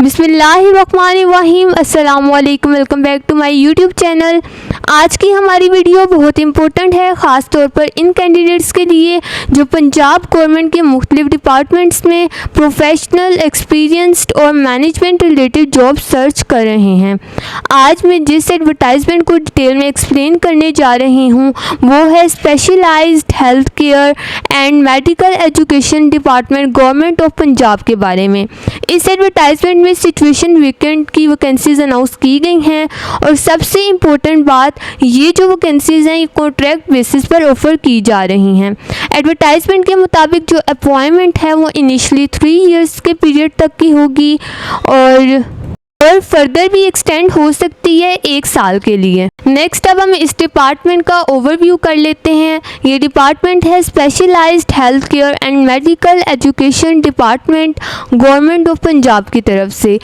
बिस्मिल्लाहिर्रहमानिर्रहीम। अस्सलाम वालेकुम, welcome back to my YouTube channel. आज की हमारी वीडियो बहुत इंपॉर्टेंट है, ख़ास तौर पर इन कैंडिडेट्स के लिए जो पंजाब गवर्नमेंट के मुख्तलिफ डिपार्टमेंट्स में प्रोफेशनल, एक्सपीरियंस्ड और मैनेजमेंट रिलेटेड जॉब सर्च कर रहे हैं। आज मैं जिस एडवर्टाइजमेंट को डिटेल में एक्सप्लेन करने जा रही हूँ वो है specialised health care and medical education department government of Punjab के बारे में। इस एडवर्टाइजमेंट में सिचुएशन वीकेंड की वैकेंसीज अनाउंस की गई हैं और सबसे इम्पोर्टेंट बात, ये जो वैकेंसीज हैं ये कॉन्ट्रैक्ट बेसिस पर ऑफर की जा रही हैं। एडवर्टाइजमेंट के मुताबिक जो अपॉइंटमेंट है वो इनिशियली 3 इयर्स के पीरियड तक की होगी और फर्दर भी एक्सटेंड हो सकती है 1 साल के लिए। नेक्स्ट अब हम इस डिपार्टमेंट का ओवरव्यू कर लेते हैं। ये डिपार्टमेंट है specialised health care and medical education department government of Punjab की तरफ से।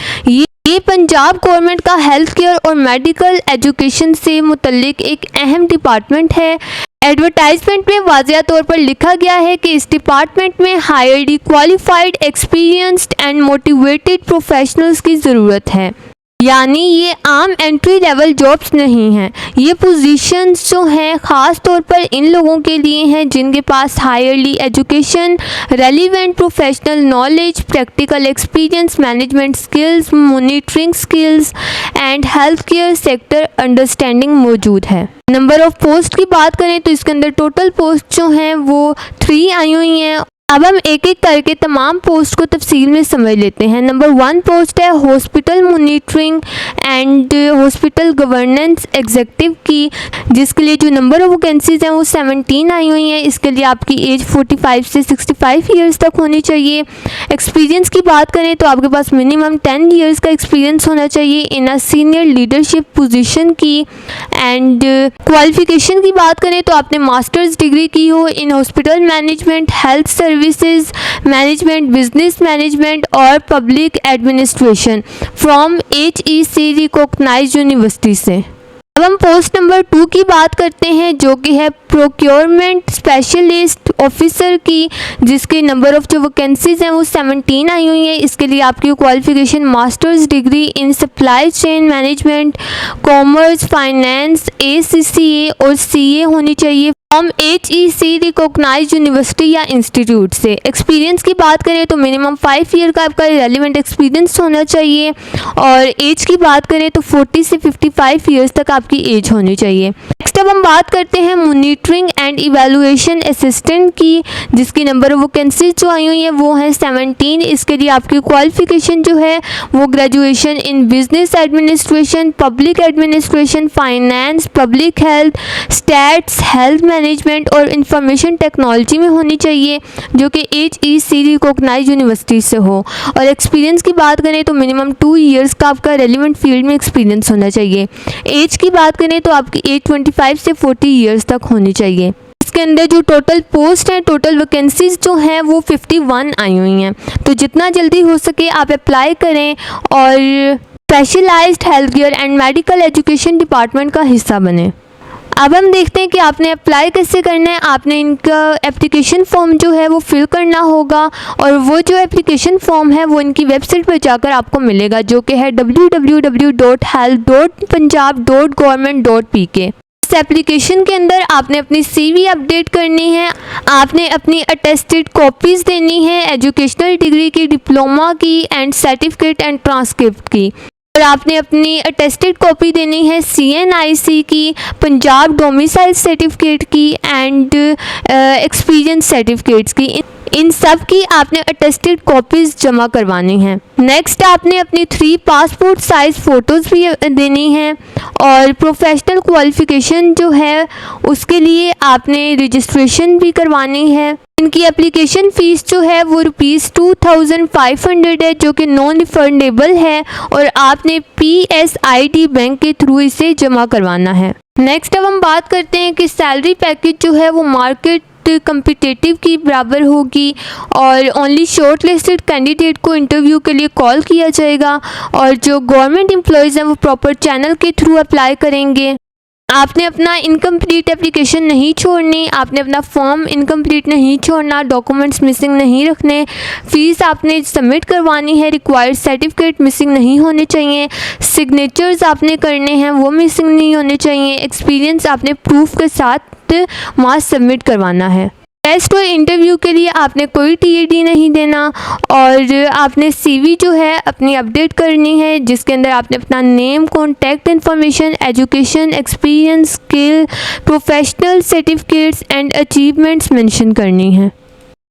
ये पंजाब गवर्नमेंट का हेल्थ केयर और मेडिकल एजुकेशन से मुतल्लिक एक अहम डिपार्टमेंट है। एडवर्टाइजमेंट में वाज़िया तौर पर लिखा गया है कि इस डिपार्टमेंट में highly qualified, experienced and motivated professionals की ज़रूरत है। यानी ये आम एंट्री लेवल जॉब्स नहीं हैं। ये पोजीशंस जो हैं ख़ास तौर पर इन लोगों के लिए हैं जिनके पास highly education, relevant professional knowledge, practical experience, management skills, monitoring skills and health care sector understanding मौजूद है। नंबर ऑफ पोस्ट की बात करें तो इसके अंदर टोटल पोस्ट जो हैं वो 3 आई हुई हैं। अब हम एक एक करके तमाम पोस्ट को तफसील में समझ लेते हैं। नंबर 1 पोस्ट है hospital monitoring and hospital governance executive की, जिसके लिए जो नंबर ऑफ वैकेंसीज हैं वो 17 आई हुई हैं। इसके लिए आपकी एज 45 से 65 ईयर्स तक होनी चाहिए। एक्सपीरियंस की बात करें तो आपके पास मिनिमम 10 ईयर्स का एक्सपीरियंस होना चाहिए in a senior leadership position की। एंड क्वालिफिकेशन की बात करें तो आपने मास्टर्स डिग्री की हो in hospital management, health services management, business management और public administration from HEC recognised university से। अब हम पोस्ट नंबर 2 की बात करते हैं जो कि है प्रोक्योरमेंट स्पेशलिस्ट ऑफिसर की, जिसके नंबर ऑफ जो वैकेंसीज हैं वो 17 आई हुई हैं। इसके लिए आपकी qualification masters degree in supply chain management, commerce, finance, ACCA और CA होनी चाहिए फ्रॉम HEC रिकॉग्नाइज्ड यूनिवर्सिटी या इंस्टीट्यूट से। एक्सपीरियंस की बात करें तो मिनिमम 5 ईयर का आपका रेलिवेंट एक्सपीरियंस होना चाहिए और एज की बात करें तो 40 से 55 ईयर्स तक आपकी एज होनी चाहिए। नेक्स्ट अब हम बात करते हैं मॉनिटरिंग एंड इवैल्यूएशन असिस्टेंट की, जिसकी नंबर ऑफ वैकेंसीज जो आई हुई है वो है 17। इसके लिए आपकी क्वालिफिकेशन जो है वो graduation in business administration, public administration, finance, public health, stats, health management और इंफॉर्मेशन टेक्नोलॉजी में होनी चाहिए, जो कि HEC रिकॉग्नाइज्ड यूनिवर्सिटी से हो। और एक्सपीरियंस की बात करें तो मिनिमम 2 इयर्स का आपका रेलिवेंट फील्ड में एक्सपीरियंस होना चाहिए। एज की बात करें तो आपकी एज 25 से 40 इयर्स तक होनी चाहिए। इसके अंदर जो टोटल पोस्ट हैं, टोटल वैकेंसीज जो हैं वो 51 आई हुई हैं। तो जितना जल्दी हो सके आप अप्लाई करें और specialised health care and medical education department का हिस्सा बने। अब हम देखते हैं कि आपने अप्लाई कैसे करना है। आपने इनका एप्लीकेशन फॉर्म जो है वो फिल करना होगा और वो जो एप्लीकेशन फॉर्म है वो इनकी वेबसाइट पर जाकर आपको मिलेगा, जो कि है www.health.punjab.government.pk। इस एप्लीकेशन के अंदर आपने अपनी CV अपडेट करनी है, आपने अपनी अटेस्टेड कॉपीज़ देनी है एजुकेशनल डिग्री की, डिप्लोमा की एंड सर्टिफिकेट एंड ट्रांसक्रिप्ट की, और आपने अपनी अटेस्टेड कॉपी देनी है CNIC की, पंजाब डोमिसाइल सर्टिफिकेट की एंड एक्सपीरियंस सर्टिफिकेट्स की। इन सब की आपने अटेस्टेड कॉपीज़ जमा करवानी हैं। नेक्स्ट आपने अपनी 3 पासपोर्ट साइज़ फ़ोटोज़ भी देनी हैं और प्रोफेशनल क्वालिफ़िकेशन जो है उसके लिए आपने रजिस्ट्रेशन भी करवानी है। इनकी एप्लीकेशन फ़ीस जो है वो ₹2500 है, जो कि नॉन रिफंडेबल है और आपने PSID बैंक के थ्रू इसे जमा करवाना है। नेक्स्ट अब हम बात करते हैं कि सैलरी पैकेज जो है वो मार्केट कम्पिटिटिव की बराबर होगी और ओनली शॉर्ट लिस्टेड कैंडिडेट को इंटरव्यू के लिए कॉल किया जाएगा और जो गवर्नमेंट एम्प्लॉयज़ हैं वो प्रॉपर चैनल के थ्रू अप्लाई करेंगे। आपने अपना इनकम्प्लीट एप्लीकेशन नहीं छोड़नी, आपने अपना फॉर्म इनकम्प्लीट नहीं छोड़ना, डॉक्यूमेंट्स मिसिंग नहीं रखने, फ़ीस आपने सबमिट करवानी है, रिक्वायर्ड सर्टिफिकेट मिसिंग नहीं होने चाहिए, सिग्नेचर्स आपने करने हैं वो मिसिंग नहीं होने चाहिए, एक्सपीरियंस आपने प्रूफ के साथ वहाँ सबमिट करवाना है। टेस्ट और इंटरव्यू के लिए आपने कोई टीएडी नहीं देना और आपने सीवी जो है अपनी अपडेट करनी है, जिसके अंदर आपने अपना name, contact information, education, experience, skill, professional certificates and achievements mention करनी है।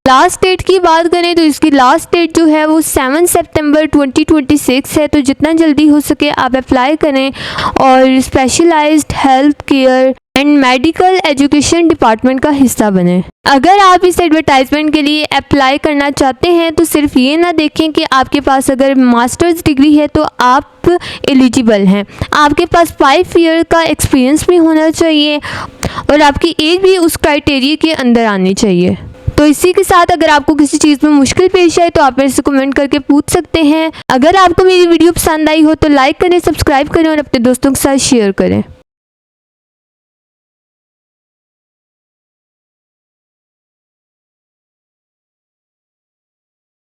लास्ट डेट की बात करें तो इसकी लास्ट डेट जो है वो 7 सितंबर 2026 है, तो जितना जल्दी हो सके आप अप्लाई करें और specialised health care and medical education department का हिस्सा बने। अगर आप इस एडवर्टाइजमेंट के लिए अप्लाई करना चाहते हैं तो सिर्फ ये ना देखें कि आपके पास अगर मास्टर्स डिग्री है तो आप एलिजिबल हैं, आपके पास 5 ईयर का एक्सपीरियंस भी होना चाहिए और आपकी एज भी उस क्राइटेरिया के अंदर आनी चाहिए। तो इसी के साथ अगर आपको किसी चीज़ में मुश्किल पेश आए तो आप मेरे से कमेंट करके पूछ सकते हैं। अगर आपको मेरी वीडियो पसंद आई हो तो लाइक करें, सब्सक्राइब करें और अपने दोस्तों के साथ शेयर करें।